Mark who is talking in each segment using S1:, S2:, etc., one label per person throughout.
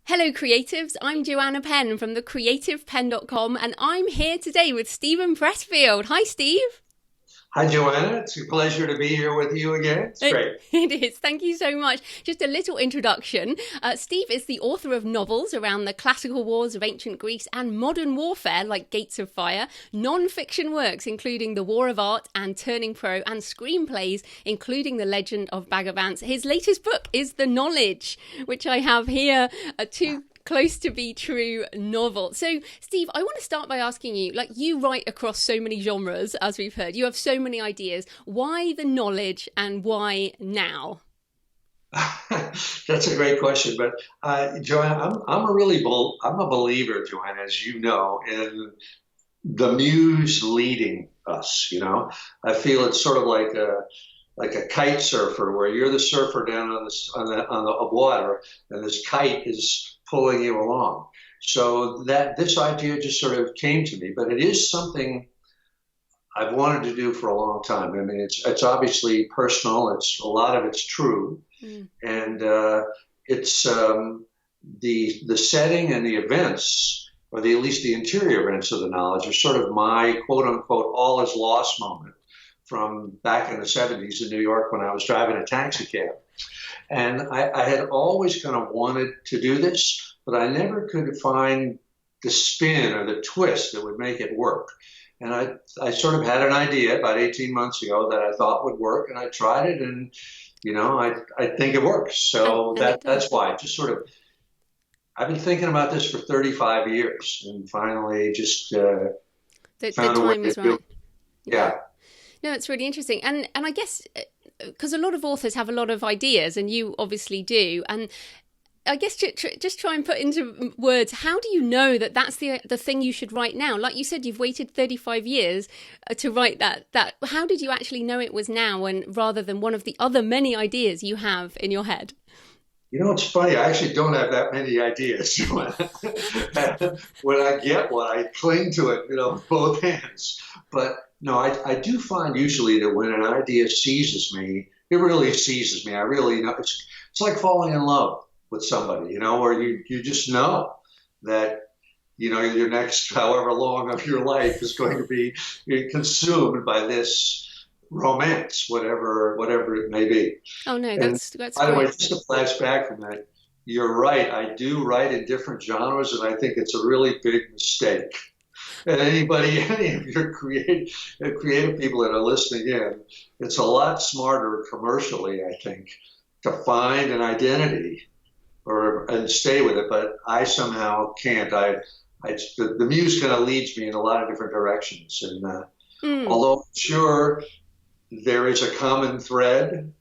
S1: Hello, creatives. I'm Joanna Penn from thecreativepenn.com, and I'm here today with Steven Pressfield. Hi, Steve.
S2: Hi, Joanna. It's a pleasure to be here with you again. It's great.
S1: It is. Thank you so much. Just a little introduction. Steve is the author of novels around the classical wars of ancient Greece and modern warfare like Gates of Fire, non-fiction works including The War of Art and Turning Pro, and screenplays including The Legend of Bagger Vance. His latest book is The Knowledge, which I have here, two close to be true novel. So, Steve, I want to start by asking you, like, you write across so many genres, as we've heard. You have so many ideas. Why the knowledge and why now?
S2: That's a great question. But Joanna, I'm a believer, Joanna, as you know, in the muse leading us. I feel it's sort of like a kite surfer, where you're the surfer down on the water, and this kite is pulling you along. So that this idea just sort of came to me, but it is something I've wanted to do for a long time. I mean, it's obviously personal. It's a lot of it's true,
S1: Mm.
S2: and it's the setting and the events, or at least the interior events of the knowledge, are sort of my quote unquote all is lost moment from back in the 70s in New York when I was driving a taxi cab. And I had always kind of wanted to do this, but I never could find the spin or the twist that would make it work. And I sort of had an idea about 18 months ago that I thought would work, and I tried it, and I think it works. So
S1: And it
S2: that's
S1: does.
S2: why. Just sort of, I've been thinking about this for 35 years, and finally just
S1: The
S2: found a way
S1: time
S2: to
S1: is
S2: do
S1: right.
S2: it.
S1: Yeah.
S2: Yeah.
S1: No, it's really interesting. And I guess because a lot of authors have a lot of ideas, and you obviously do. And I guess just try and put into words, how do you know that that's the thing you should write now? Like you said, you've waited 35 years to write that. How did you actually know it was now, and rather than one of the other many ideas you have in your head?
S2: It's funny. I actually don't have that many ideas. When I get one, I cling to it, with both hands. But no, I do find usually that when an idea seizes me, it really seizes me. I really know it's like falling in love with somebody, where you just know that, your next however long of your life is going to be consumed by this romance, whatever it may be.
S1: Oh no,
S2: And
S1: that's
S2: by the way,
S1: great.
S2: just to flash back from that, you're right. I do write in different genres, and I think it's a really big mistake. And any of your creative people that are listening in, it's a lot smarter commercially, I think, to find an identity and stay with it. But I somehow can't. The muse kind of leads me in a lot of different directions, and
S1: Mm.
S2: although I'm sure there is a common thread,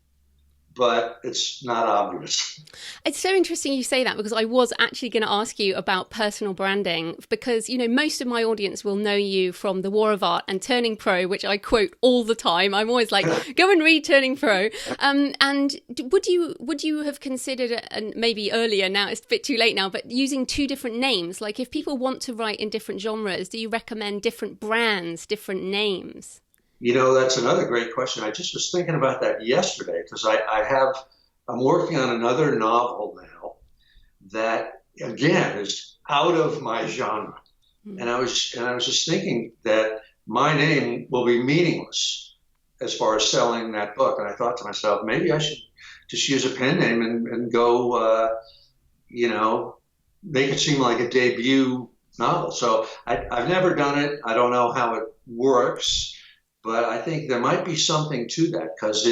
S2: but it's not obvious.
S1: It's so interesting you say that, because I was actually going to ask you about personal branding, because most of my audience will know you from The War of Art and Turning Pro, which I quote all the time. I'm always like, go and read Turning Pro. And would you have considered, and maybe earlier, now it's a bit too late now, but using two different names? Like, if people want to write in different genres, do you recommend different brands, different names?
S2: That's another great question. I just was thinking about that yesterday because I'm working on another novel now that again is out of my genre.
S1: Mm.
S2: And I was just thinking that my name will be meaningless as far as selling that book. And I thought to myself, maybe I should just use a pen name and go, you know, make it seem like a debut novel. So I've never done it. I don't know how it works, but I think there might be something to that because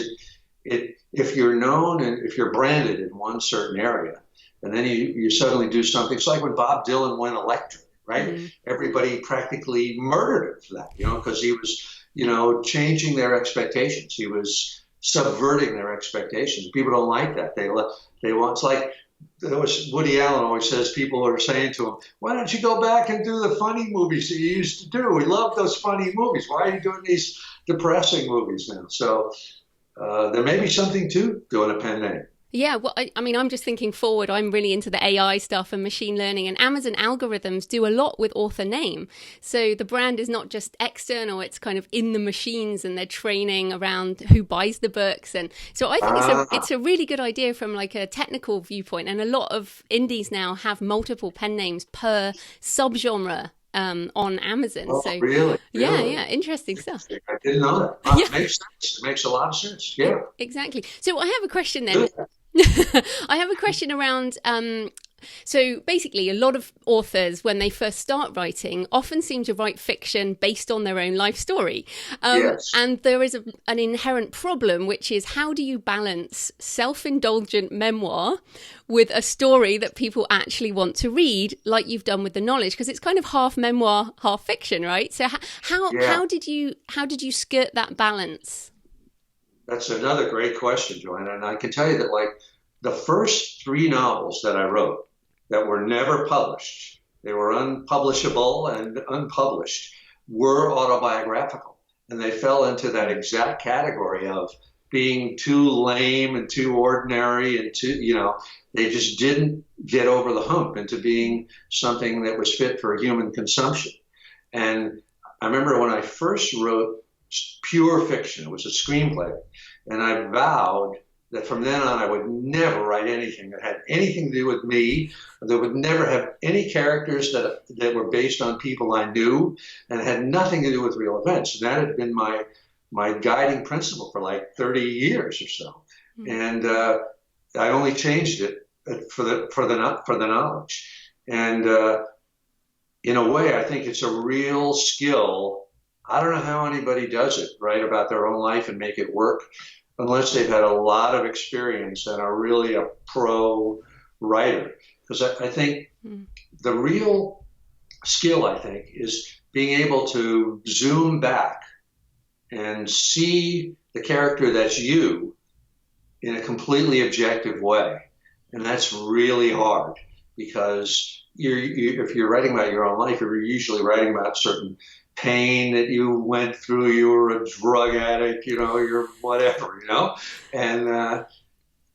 S2: if you're known and if you're branded in one certain area, and then you suddenly do something, it's like when Bob Dylan went electric, right?
S1: Mm.
S2: Everybody practically murdered him for that, because he was, changing their expectations. He was subverting their expectations. People don't like that. They want, it's like, there was Woody Allen always says people are saying to him, "Why don't you go back and do the funny movies that you used to do? We love those funny movies. Why are you doing these depressing movies now?" So there may be something to doing a pen name.
S1: Yeah, well, I mean, I'm just thinking forward. I'm really into the AI stuff and machine learning, and Amazon algorithms do a lot with author name. So the brand is not just external, it's kind of in the machines, and they're training around who buys the books. And so I think it's a really good idea from like a technical viewpoint. And a lot of indies now have multiple pen names per subgenre on Amazon.
S2: Oh,
S1: So
S2: really?
S1: yeah,
S2: Really?
S1: yeah, interesting stuff.
S2: I didn't know that.
S1: Yeah,
S2: It makes sense. It makes a lot of sense. Yeah.
S1: exactly. So I have a question then.
S2: Good.
S1: I have a question around. So basically, a lot of authors, when they first start writing, often seem to write fiction based on their own life story.
S2: Yes.
S1: And there is an inherent problem, which is how do you balance self-indulgent memoir with a story that people actually want to read, like you've done with the knowledge? Because it's kind of half memoir, half fiction, right? So how did you skirt that balance?
S2: That's another great question, Joanna. And I can tell you that, like, the first three novels that I wrote that were never published, they were unpublishable and unpublished, were autobiographical. And they fell into that exact category of being too lame and too ordinary and too, they just didn't get over the hump into being something that was fit for human consumption. And I remember when I first wrote pure fiction, it was a screenplay, and I vowed that from then on I would never write anything that had anything to do with me, that would never have any characters that were based on people I knew and had nothing to do with real events. And that had been my guiding principle for like 30 years or so. Mm-hmm. And I only changed it for the knowledge. And in a way, I think it's a real skill. I don't know how anybody does it, write about their own life and make it work, unless they've had a lot of experience and are really a pro writer. Because I think the real skill, I think, is being able to zoom back and see the character that's you in a completely objective way. And that's really hard, because if you're writing about your own life, you're usually writing about certain pain that you went through. You were a drug addict, you're whatever, and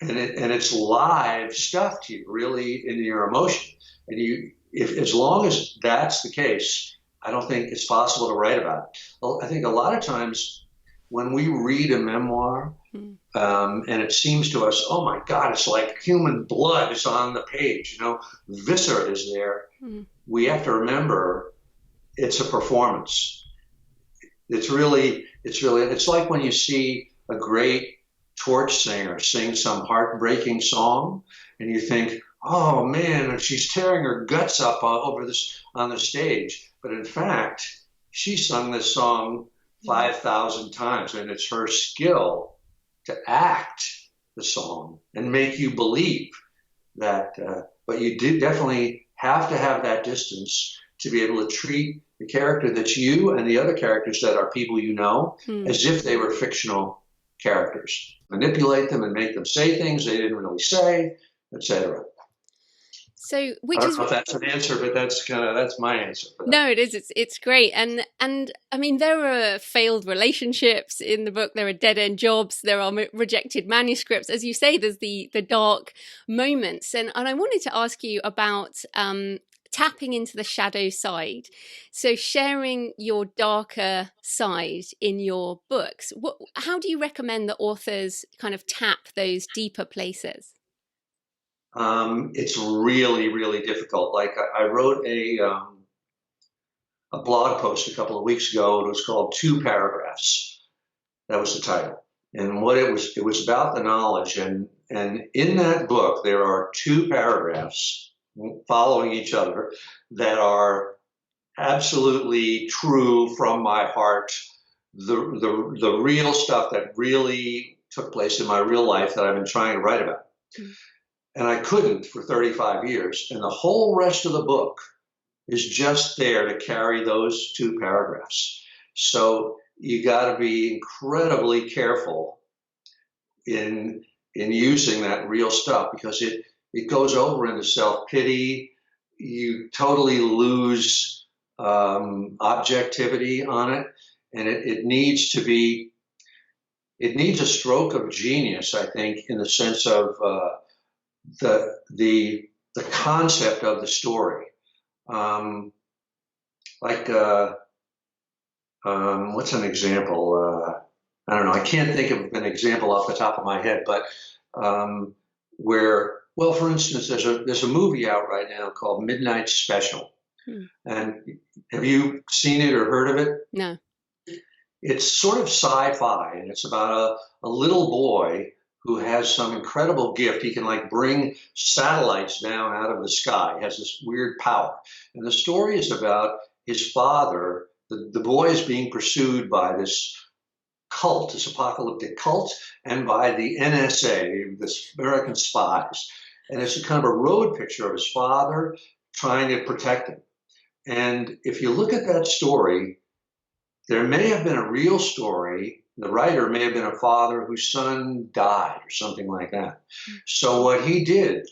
S2: it's live stuff to you, really, in your emotion. And as long as that's the case, I don't think it's possible to write about it. Well, I think a lot of times when we read a memoir, and it seems to us, oh my God, it's like human blood is on the page, viscera is there. We have to remember it's a performance. It's like when you see a great torch singer sing some heartbreaking song, and you think, oh man, she's tearing her guts up over this on the stage. But in fact, she sung this song 5,000 times, and it's her skill to act the song and make you believe that. But you do definitely have to have that distance to be able to treat the character that's you and the other characters that are people as if they were fictional characters. Manipulate them and make them say things they didn't really say, etc.
S1: So,
S2: I don't know if that's an answer, but that's my answer for that.
S1: No, it is. It's great, and I mean, there are failed relationships in the book. There are dead end jobs. There are rejected manuscripts, as you say. There's the dark moments, and I wanted to ask you about tapping into the shadow side. So, sharing your darker side in your books. How do you recommend that authors kind of tap those deeper places?
S2: It's really, really difficult. Like I wrote a blog post a couple of weeks ago. It was called 2 Paragraphs. That was the title. And what it was about the knowledge. And in that book, there are 2 paragraphs following each other that are absolutely true from my heart. The real stuff that really took place in my real life that I've been trying to write about. And I couldn't for 35 years. And the whole rest of the book is just there to carry those 2 paragraphs. So you got to be incredibly careful in using that real stuff, because it goes over into self-pity. You totally lose objectivity on it. And it needs to be it needs a stroke of genius, I think, in the sense of the concept of the story. Like what's an example? I don't know. I can't think of an example off the top of my head, but where, well, for instance, there's a movie out right now called Midnight Special, and have you seen it or heard of it?
S1: No.
S2: It's sort of sci-fi, and it's about a little boy who has some incredible gift. He can like bring satellites down out of the sky. He has this weird power, and the story is about his father. The boy is being pursued by this cult, this apocalyptic cult, and by the NSA, this American spies. And it's a kind of a road picture of his father trying to protect him. And if you look at that story, there may have been a real story. The writer may have been a father whose son died or something like that. So what he did,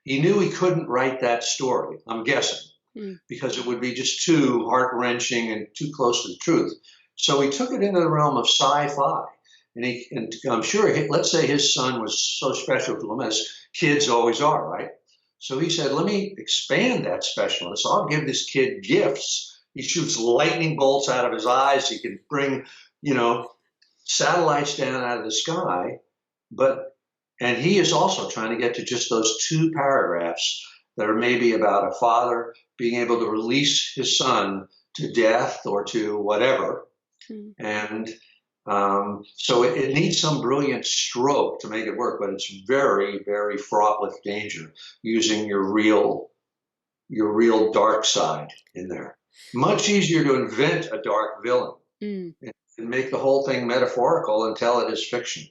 S2: he knew he couldn't write that story, I'm guessing, because it would be just too heart-wrenching and too close to the truth. So he took it into the realm of sci-fi. And I'm sure, let's say his son was so special to him, as kids always are, right? So he said, let me expand that specialness. I'll give this kid gifts. He shoots lightning bolts out of his eyes. He can bring, satellites down out of the sky. And he is also trying to get to just those 2 paragraphs that are maybe about a father being able to release his son to death or to whatever. And so it needs some brilliant stroke to make it work, but it's very, very fraught with danger using your real dark side in there. Much easier to invent a dark villain and make the whole thing metaphorical and tell it as fiction.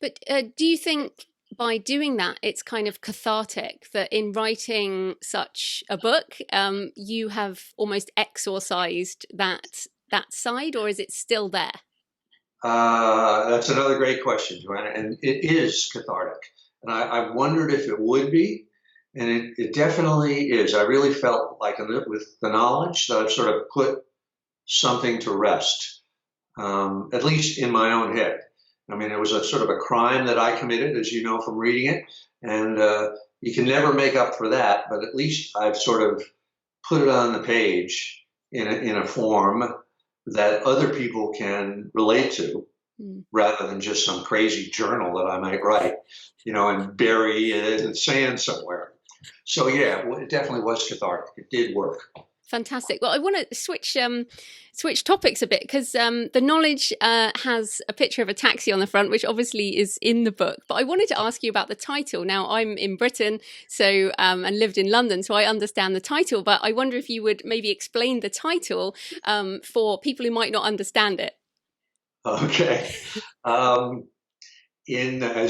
S1: But do you think by doing that, it's kind of cathartic that in writing such a book, you have almost exorcised that side, or is it still there?
S2: That's another great question, Joanna, and it is cathartic. And I wondered if it would be, and it definitely is. I really felt like with the knowledge that I've sort of put something to rest, at least in my own head. I mean, it was a sort of a crime that I committed, as you know from reading it, and you can never make up for that, but at least I've sort of put it on the page in a form that other people can relate to, rather than just some crazy journal that I might write, and bury it in the sand somewhere. So yeah, it definitely was cathartic. It did work.
S1: Fantastic. Well, I want to switch topics a bit, because the knowledge has a picture of a taxi on the front, which obviously is in the book. But I wanted to ask you about the title. Now, I'm in Britain, so and lived in London, so I understand the title. But I wonder if you would maybe explain the title for people who might not understand it.
S2: Okay. As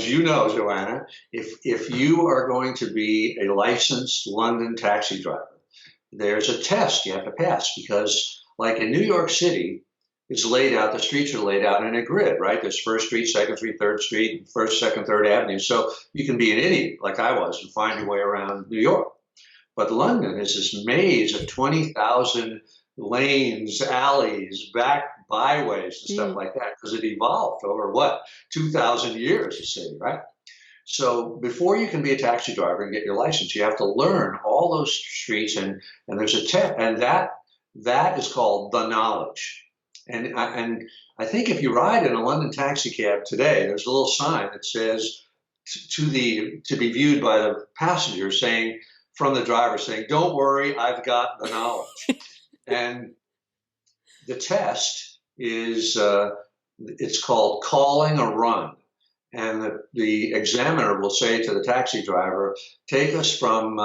S2: you know, Joanna, if you are going to be a licensed London taxi driver, there's a test you have to pass, because like in New York City, it's laid out, the streets are laid out in a grid, right? There's First Street, Second Street, Third Street, First, Second, Third Avenue. So you can be an idiot like I was and find your way around New York. But London is this maze of 20,000 lanes, alleys, back byways and stuff like that, because it evolved over 2,000 years, the city, right? So before you can be a taxi driver and get your license, you have to learn all those streets, and there's a test, and that is called the knowledge. And I think if you ride in a London taxi cab today, there's a little sign that says to be viewed by the passenger from the driver saying, "Don't worry, I've got the knowledge." And the test is it's called calling a run. And the examiner will say to the taxi driver, "Take us from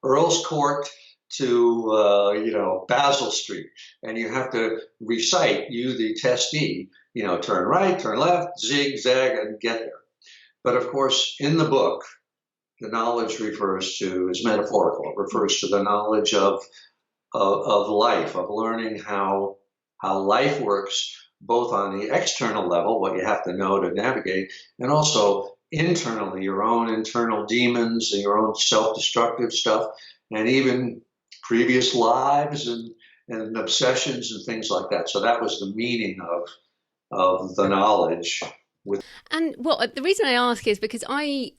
S2: Earl's Court to Basil Street," and you have to recite, you the testee, turn right, turn left, zigzag, and get there. But of course, in the book, the knowledge is metaphorical. It refers to the knowledge of life, of learning how life works, both on the external level, what you have to know to navigate, and also internally, your own internal demons and your own self-destructive stuff, and even previous lives and obsessions and things like that. So that was the meaning of the knowledge.
S1: And well, the reason I ask is because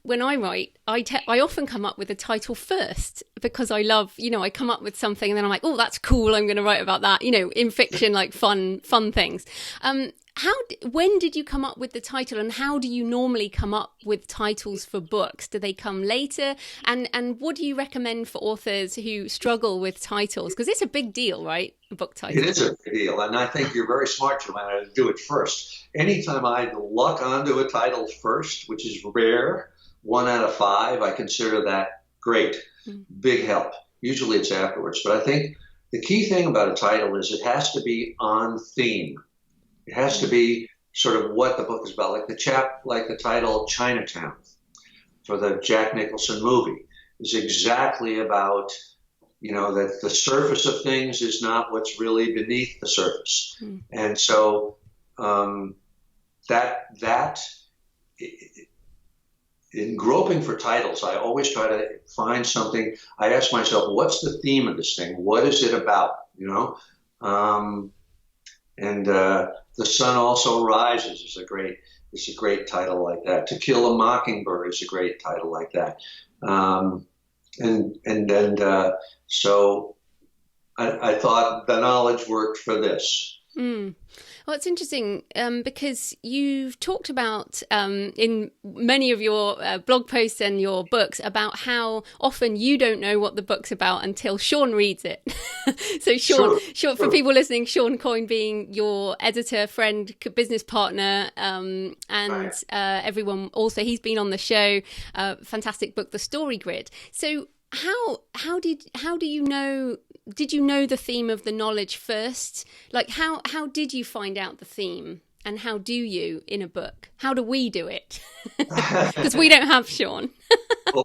S1: when I write, I often come up with a title first because I love, I come up with something and then I'm like, oh, that's cool. I'm going to write about that, in fiction, like fun things. When did you come up with the title, and how do you normally come up with titles for books? Do they come later? And what do you recommend for authors who struggle with titles? Because it's a big deal, right? A book title.
S2: It is a big deal, and I think you're very smart, Joanna, to do it first. Anytime I luck onto a title first, which is rare, 1 out of 5, I consider that great, big help. Usually it's afterwards, but I think the key thing about a title is it has to be on theme. It has to be sort of what the book is about, like the title Chinatown for the Jack Nicholson movie is exactly about, that the surface of things is not what's really beneath the surface. And so that in groping for titles, I always try to find something. I ask myself, what's the theme of this thing? What is it about? The Sun Also Rises is a great title like that. To Kill a Mockingbird is a great title like that. So I thought the knowledge worked for this.
S1: Well, it's interesting because you've talked about in many of your blog posts and your books about how often you don't know what the book's about until Sean reads it. So Sean, for people listening, Sean Coyne being your editor, friend, business partner, and everyone also, he's been on the show, fantastic book, The Story Grid. So how do you know? Did you know the theme of the knowledge first? Like how did you find out the theme, and how do you in a book? How do we do it? Because we don't have Sean.
S2: Well,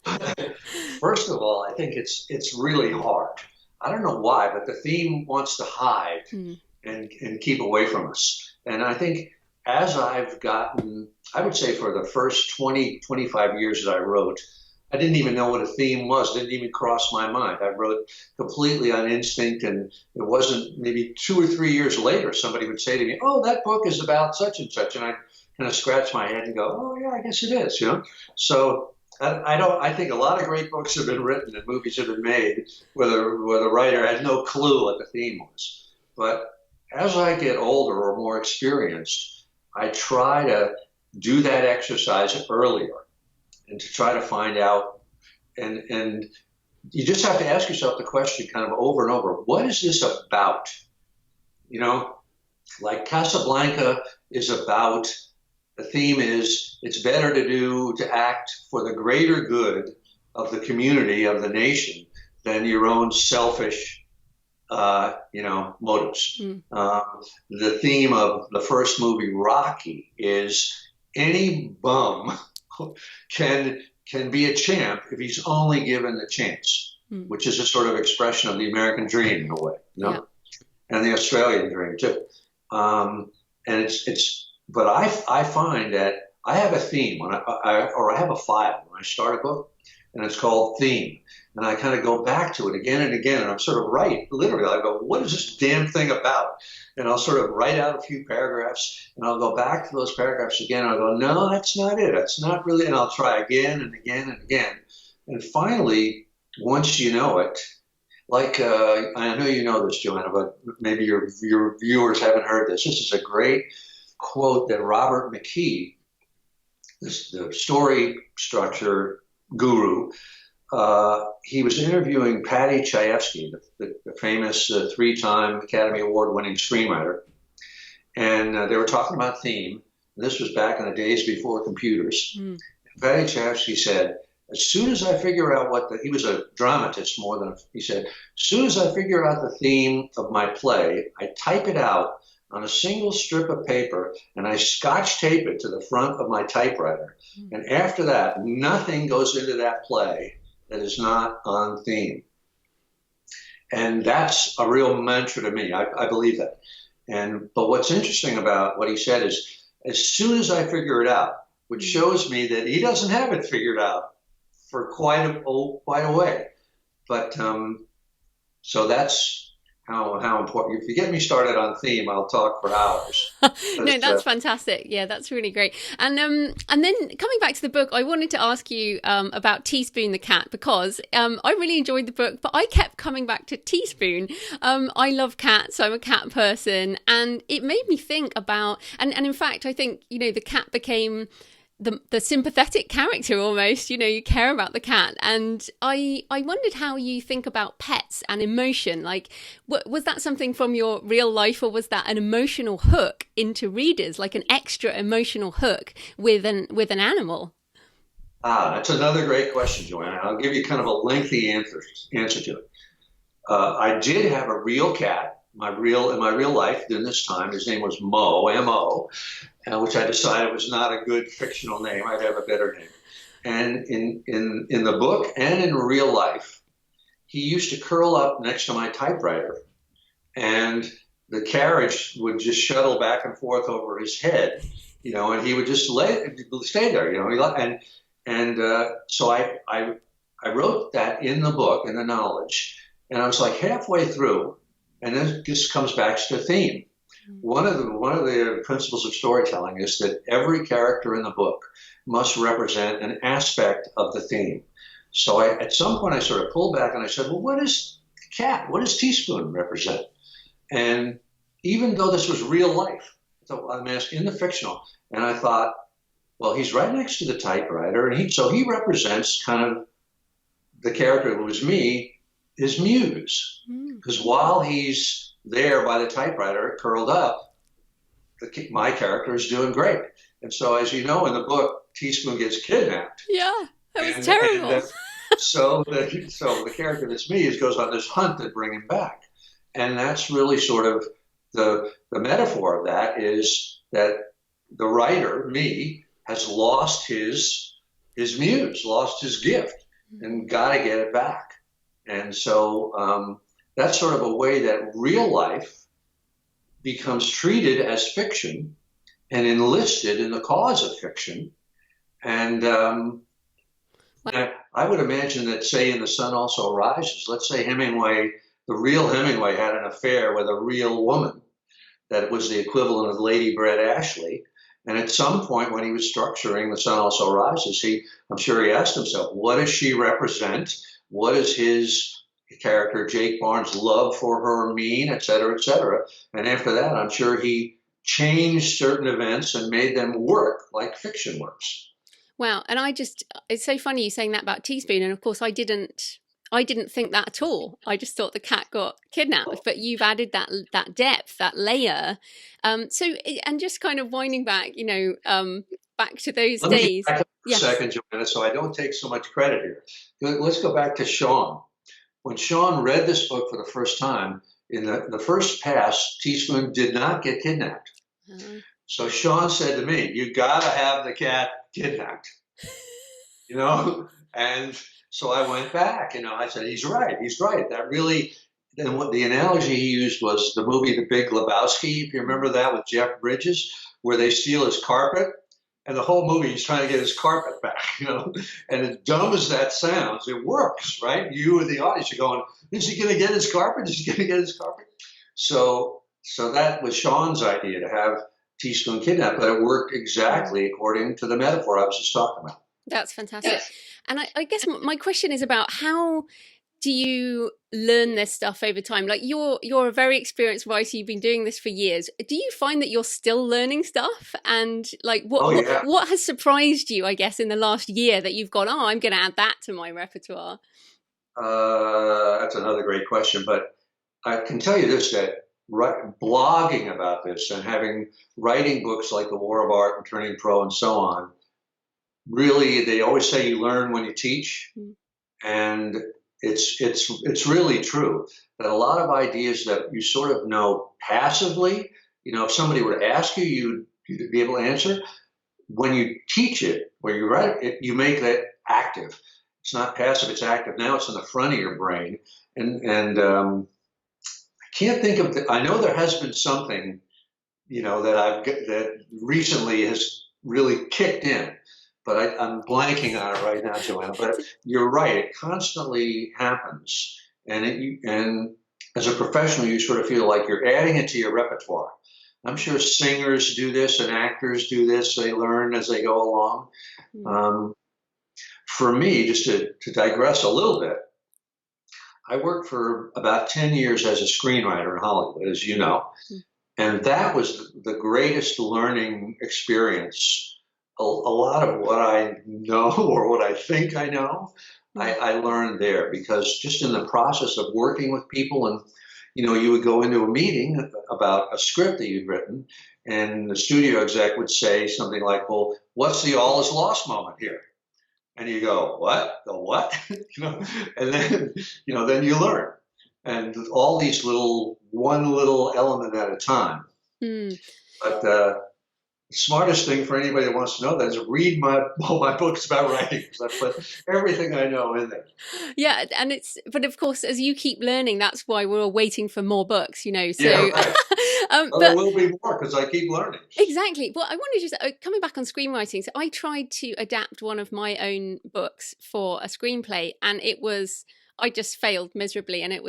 S2: first of all, I think it's really hard. I don't know why, but the theme wants to hide and keep away from us. And I think as I've gotten, I would say for the first 20, 25 years that I wrote, I didn't even know what a theme was. Didn't even cross my mind. I wrote completely on instinct, and it wasn't maybe 2 or 3 years later somebody would say to me, "Oh, that book is about such and such," and I kind of scratch my head and go, "Oh, yeah, I guess it is." So I think a lot of great books have been written and movies have been made where the writer had no clue what the theme was. But as I get older or more experienced, I try to do that exercise earlier. And to try to find out, and you just have to ask yourself the question kind of over and over, what is this about? Like Casablanca is about, the theme is, it's better to act for the greater good of the community, of the nation, than your own selfish, motives. The theme of the first movie, Rocky, is any bum can be a champ if he's only given the chance, which is a sort of expression of the American dream in a way, and the Australian dream too. But I find that I have a theme when I have a file when I start a book, and it's called theme, and I kind of go back to it again and again, and I'm sort of literally, I go, what is this damn thing about? And I'll sort of write out a few paragraphs, and I'll go back to those paragraphs again, and I'll go, no, that's not it. That's not really, and I'll try again and again and again. And finally, once you know it, like, I know you know this, Joanna, but maybe your viewers haven't heard this. This is a great quote that Robert McKee, the story structure guru, he was interviewing Paddy Chayefsky, the famous 3-time Academy Award-winning screenwriter, and they were talking about theme. And this was back in the days before computers. And Paddy Chayefsky said, as soon as I figure out he was a dramatist more than, he said, as soon as I figure out the theme of my play, I type it out on a single strip of paper, and I scotch tape it to the front of my typewriter. And after that, nothing goes into that play that is not on theme. And that's a real mantra to me. I believe that. But what's interesting about what he said is, as soon as I figure it out, which shows me that he doesn't have it figured out for quite a way. But so that's how important. If you get me started on theme, I'll talk for hours.
S1: No,
S2: But,
S1: that's fantastic. Yeah, that's really great. And then coming back to the book, I wanted to ask you about Teaspoon the cat, because I really enjoyed the book, but I kept coming back to Teaspoon. I love cats. I'm a cat person, and it made me think about, and in fact, I think, the cat became the sympathetic character almost. You care about the cat, and I wondered how you think about pets and emotion. Like, was that something from your real life, or was that an emotional hook into readers, like an extra emotional hook with an animal?
S2: that's another great question, Joanna. I'll give you kind of a lengthy answer to it. I did have a real cat, in my real life. During this time, his name was Mo, M-O, which I decided was not a good fictional name. I'd have a better name. And in the book and in real life, he used to curl up next to my typewriter, and the carriage would just shuttle back and forth over his head, and he would just stay there, so I wrote that in the book, in the knowledge, and I was like halfway through, and then this comes back to the theme. One of the principles of storytelling is that every character in the book must represent an aspect of the theme. So at some point I sort of pulled back and I said, well, what is the cat? What does Teaspoon represent? And even though this was real life, so I'm asking in the fictional, and I thought, well, he's right next to the typewriter, and so he represents kind of the character who was me, his muse. Because while he's there by the typewriter, curled up, my character is doing great. And so, as you know, in the book, Teaspoon gets kidnapped.
S1: Yeah, that was terrible.
S2: So the character that's me goes on this hunt to bring him back. And that's really sort of the metaphor of that, is that the writer, me, has lost his muse, lost his gift, and got to get it back. And so that's sort of a way that real life becomes treated as fiction and enlisted in the cause of fiction. And I would imagine that, say, in The Sun Also Rises, let's say Hemingway, the real Hemingway, had an affair with a real woman that was the equivalent of Lady Brett Ashley. And at some point when he was structuring The Sun Also Rises, I'm sure he asked himself, what does she represent? What does his character, Jake Barnes' love for her mean, et cetera, et cetera? And after that, I'm sure he changed certain events and made them work like fiction works.
S1: Wow. And it's so funny you saying that about Teaspoon. And of course, I didn't think that at all. I just thought the cat got kidnapped, but you've added that depth, that layer. And just kind of winding back, back to those days.
S2: Let me back up a second, Joanna, so I don't take so much credit here. Let's go back to Sean. When Sean read this book for the first time, in the first pass, Teaspoon did not get kidnapped. Uh-huh. So Sean said to me, you got to have the cat kidnapped, and so I went back, I said, he's right. That really, and what the analogy he used was the movie The Big Lebowski, if you remember that, with Jeff Bridges, where they steal his carpet, and the whole movie he's trying to get his carpet back, and as dumb as that sounds, it works, right? You and the audience are going, is he going to get his carpet? So that was Sean's idea, to have Teaspoon kidnapped, but it worked exactly according to the metaphor I was just talking about.
S1: That's fantastic. Yes. And I guess my question is about, how do you learn this stuff over time? Like, you're a very experienced writer. You've been doing this for years. Do you find that you're still learning stuff? And like, what has surprised you, I guess, in the last year that you've gone, I'm going to add that to my repertoire?
S2: That's another great question. But I can tell you this, that blogging about this and writing books like The War of Art and Turning Pro and so on, really, they always say you learn when you teach. And it's really true that a lot of ideas that you sort of know passively, if somebody were to ask you, you'd be able to answer. When you teach it, when you write it, you make that active. It's not passive, it's active. Now it's in the front of your brain. And I can't think of I know there has been something, that recently has really kicked in. But I'm blanking on it right now, Joanna. But you're right; it constantly happens, and as a professional, you sort of feel like you're adding it to your repertoire. I'm sure singers do this and actors do this. They learn as they go along. Um, for me, just to digress a little bit, I worked for about 10 years as a screenwriter in Hollywood, as you know. And that was the greatest learning experience. A lot of what I know or what I think I know, I learned there, because just in the process of working with people, and you would go into a meeting about a script that you'd written, and the studio exec would say something like, "Well, what's the all is lost moment here?" And you go, "What? The what?" And then then you learn, and all these one little element at a time. But the smartest thing for anybody that wants to know that is read all my books about writing, because I put everything I know in there.
S1: Yeah, but of course, as you keep learning, that's why we're all waiting for more books, So,
S2: Yeah, right. Well, there will be more because I keep learning.
S1: Exactly. Well, I want to just coming back on screenwriting. So I tried to adapt one of my own books for a screenplay, and I just failed miserably, and it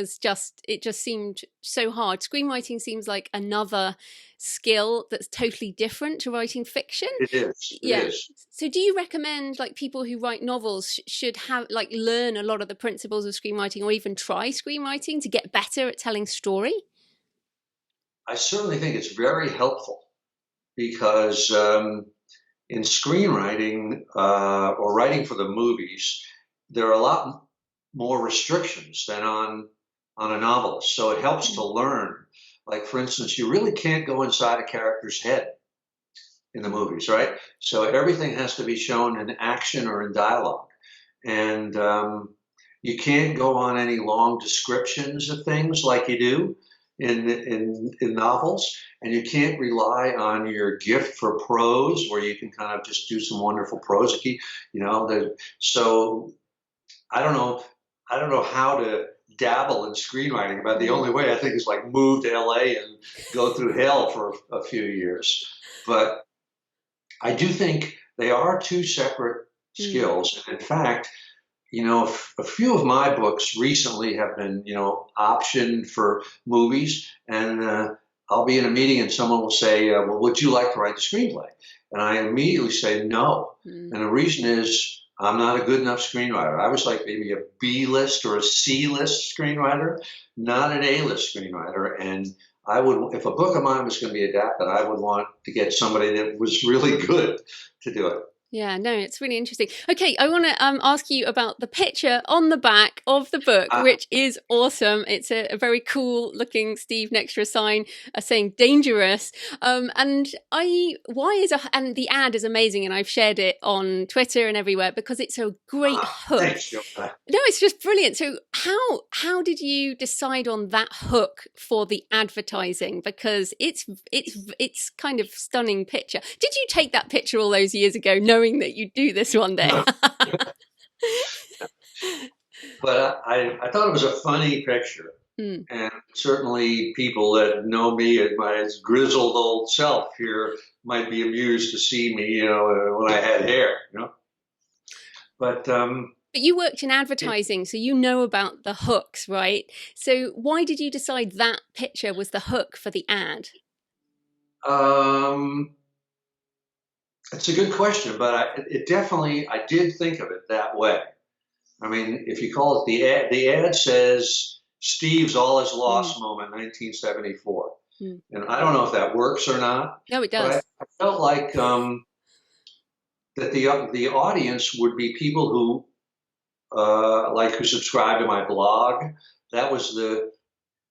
S1: just seemed so hard. Screenwriting seems like another skill that's totally different to writing fiction.
S2: It is.
S1: Yeah.
S2: It is.
S1: So do you recommend people who write novels should have learn a lot of the principles of screenwriting, or even try screenwriting to get better at telling story?
S2: I certainly think it's very helpful, because in screenwriting or writing for the movies, there are a lot more restrictions than on a novelist. So it helps to learn. Like, for instance, you really can't go inside a character's head in the movies, right? So everything has to be shown in action or in dialogue. And you can't go on any long descriptions of things like you do in novels, and you can't rely on your gift for prose, where you can kind of just do some wonderful prose. So I don't know how to dabble in screenwriting, but the only way I think is move to LA and go through hell for a few years. But I do think they are two separate skills. And in fact, a few of my books recently have been, optioned for movies, and I'll be in a meeting and someone will say, "Well, would you like to write the screenplay?" And I immediately say no. And the reason is I'm not a good enough screenwriter. I was maybe a B-list or a C-list screenwriter, not an A-list screenwriter. And if a book of mine was going to be adapted, I would want to get somebody that was really good to do it.
S1: Yeah, no, it's really interesting. Okay, I want to ask you about the picture on the back of the book, which is awesome. It's a very cool looking Steve next to a sign saying "dangerous." And the ad is amazing, and I've shared it on Twitter and everywhere because it's a great hook.
S2: Thanks.
S1: No, it's just brilliant. So how did you decide on that hook for the advertising? Because it's kind of stunning picture. Did you take that picture all those years ago, knowing that you'd do this one day?
S2: But I thought it was a funny picture. And certainly people that know me at my grizzled old self here might be amused to see me, when I had hair, But
S1: you worked in advertising, so you know about the hooks, right? So why did you decide that picture was the hook for the ad?
S2: It's a good question, but I did think of it that way. I mean, if you call it the ad says Steve's all is lost moment, 1974. And I don't know if that works or not.
S1: No, it does.
S2: But I felt like that the audience would be people who who subscribed to my blog. That was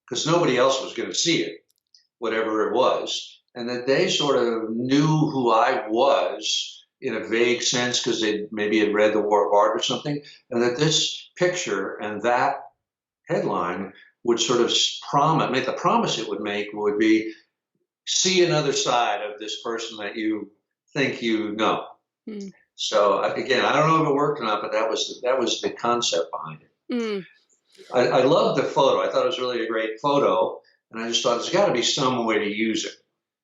S2: because nobody else was going to see it, whatever it was. And that they sort of knew who I was in a vague sense because they maybe had read The War of Art or something, and that this picture and that headline would sort of make the promise it would make would be, see another side of this person that you think you know. So again, I don't know if it worked or not, but that was the concept behind it. I loved the photo. I thought it was really a great photo, and I just thought there's got to be some way to use it.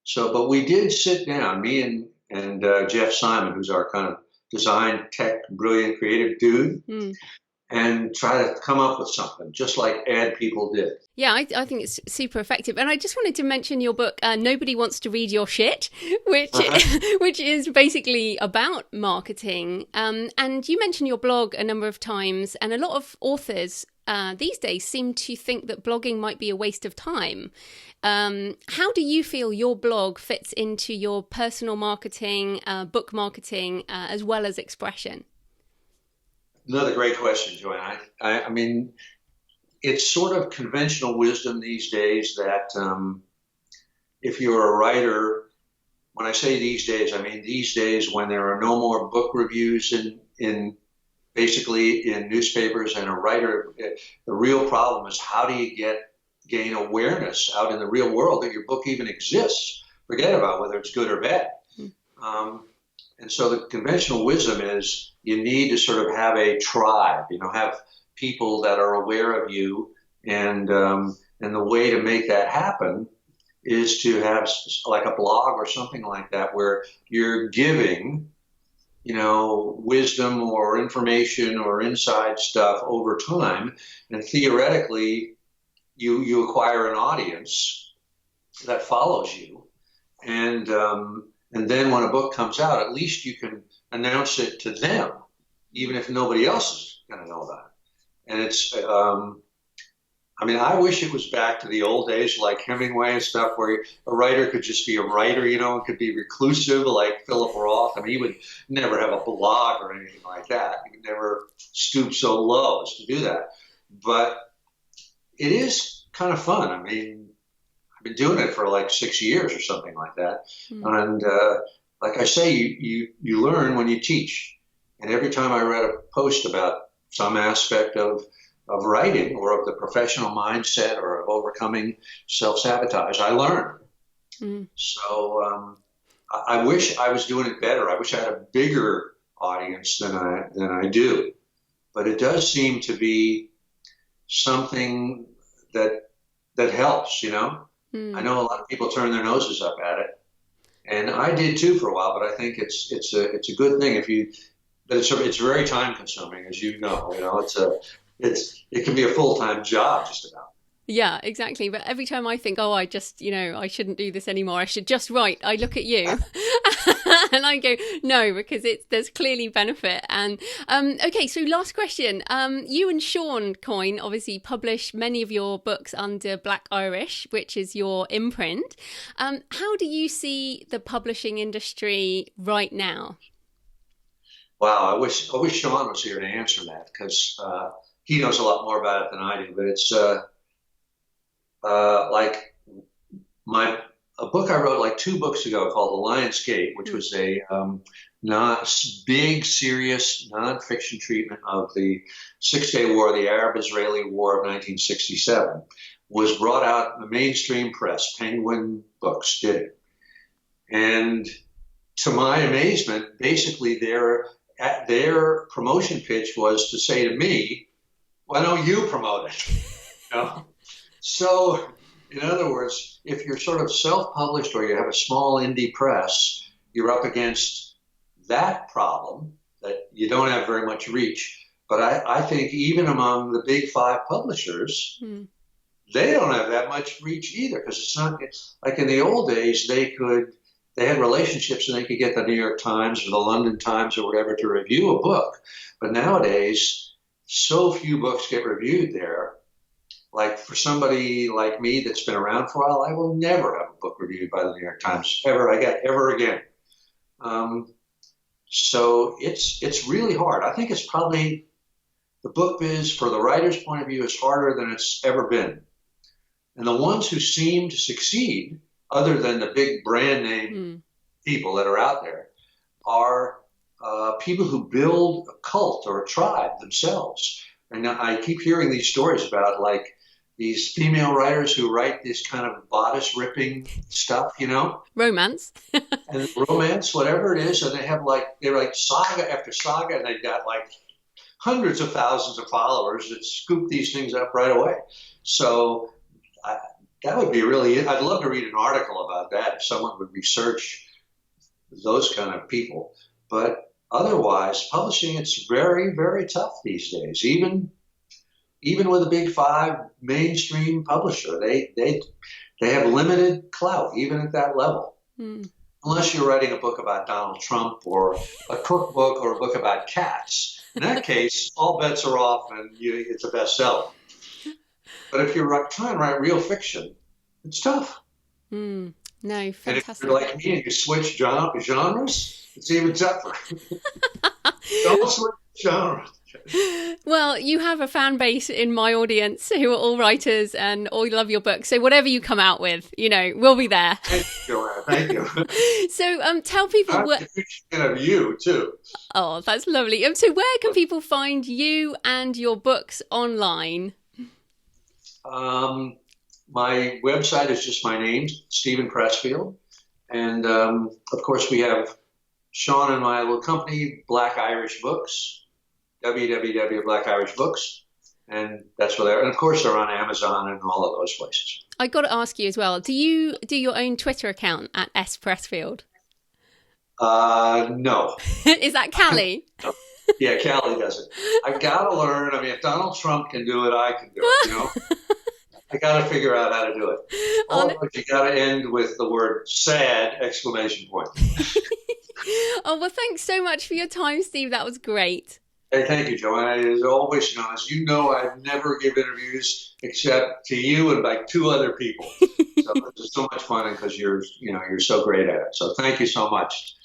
S2: So, but we did sit down, me and Jeff Simon, who's our kind of design tech, brilliant, creative dude. and try to come up with something, just like ad people did.
S1: Yeah, I think it's super effective. And I just wanted to mention your book, Nobody Wants to Read Your Shit, which which is basically about marketing. And you mentioned your blog a number of times, and a lot of authors these days seem to think that blogging might be a waste of time. How do you feel your blog fits into your personal marketing, book marketing, as well as expression?
S2: Another great question, Joanne. I mean, it's sort of conventional wisdom these days that if you're a writer, when I say these days, I mean these days when there are no more book reviews in basically in newspapers, and a writer, the real problem is how do you gain awareness out in the real world that your book even exists? Forget about whether it's good or bad. And so the conventional wisdom is you need to sort of have a tribe, have people that are aware of you, and the way to make that happen is to have like a blog or something like that where you're giving, wisdom or information or inside stuff over time, and theoretically you acquire an audience that follows you, and then when a book comes out, at least you can announce it to them, even if nobody else is going to know about it. And it's, I wish it was back to the old days like Hemingway and stuff, where a writer could just be a writer, and could be reclusive like Philip Roth. He would never have a blog or anything like that. He would never stoop so low as to do that. But it is kind of fun. I've been doing it for like 6 years or something like that. And like I say, you learn when you teach. And every time I read a post about some aspect of writing or of the professional mindset or of overcoming self-sabotage, I learned. So I wish I was doing it better. I wish I had a bigger audience than I do. But it does seem to be something that helps, I know a lot of people turn their noses up at it, and I did too for a while. But I think it's a good thing but it's very time consuming, as you know. It can be a full-time job just about.
S1: Yeah, exactly. But every time I think, I just, I shouldn't do this anymore, I should just write, I look at you and I go, no, because there's clearly benefit. And okay, so last question. You and Sean Coyne obviously publish many of your books under Black Irish, which is your imprint. How do you see the publishing industry right now?
S2: Wow, I wish Sean was here to answer that, because he knows a lot more about it than I do. But it's like a book I wrote like 2 books ago called The Lion's Gate, which was a big, serious nonfiction treatment of the Six-Day War, the Arab-Israeli War of 1967, was brought out in the mainstream press. Penguin Books did it. And to my amazement, basically their promotion pitch was to say to me, why don't you promote it? So, in other words, if you're sort of self-published or you have a small indie press, you're up against that problem that you don't have very much reach. But I think even among the big 5 publishers, they don't have that much reach either, because it's not like in the old days they had relationships and they could get the New York Times or the London Times or whatever to review a book. But nowadays, so few books get reviewed there. Like for somebody like me that's been around for a while, I will never have a book reviewed by the New York Times ever again. So it's really hard. I think it's probably the book biz, for the writer's point of view, is harder than it's ever been. And the ones who seem to succeed, other than the big brand name people that are out there, are people who build a cult or a tribe themselves. And I keep hearing these stories about like these female writers who write this kind of bodice ripping stuff,
S1: Romance.
S2: And romance, whatever it is. And they write saga after saga, and they've got like hundreds of thousands of followers that scoop these things up right away. So that would be I'd love to read an article about that if someone would research those kind of people. But otherwise, publishing, it's very, very tough these days. Even with a big five mainstream publisher, they have limited clout, even at that level.
S1: Mm.
S2: Unless you're writing a book about Donald Trump or a cookbook or a book about cats. In that case, all bets are off and it's a bestseller. But if you're trying to write real fiction, it's tough.
S1: Mm. No, fantastic.
S2: And if you're like me and you switch genres, it's even tougher. Don't switch genres.
S1: Well, you have a fan base in my audience who are all writers and all love your book. So whatever you come out with, we'll be there.
S2: Thank you, Joanna. Thank you.
S1: So tell people
S2: I'm a huge fan of you too.
S1: Oh, that's lovely. So where can people find you and your books online?
S2: My website is just my name, Steven Pressfield. And of course, we have Sean and my little company, Black Irish Books. www.blackirishdbooks, and that's where they're. And of course, they're on Amazon and all of those places.
S1: I got to ask you as well. Do you do your own Twitter account at S Pressfield?
S2: No.
S1: Is that Callie?
S2: No. Yeah, Callie does it. I got to learn. I mean, if Donald Trump can do it, I can do it. I got to figure out how to do it. Otherwise, you got to end with the word "sad!" !
S1: Oh well, thanks so much for your time, Steve. That was great.
S2: Hey, thank you, Joanna. As always, as you know, I never give interviews except to you and like two other people. So it's so much fun because you're so great at it. So thank you so much.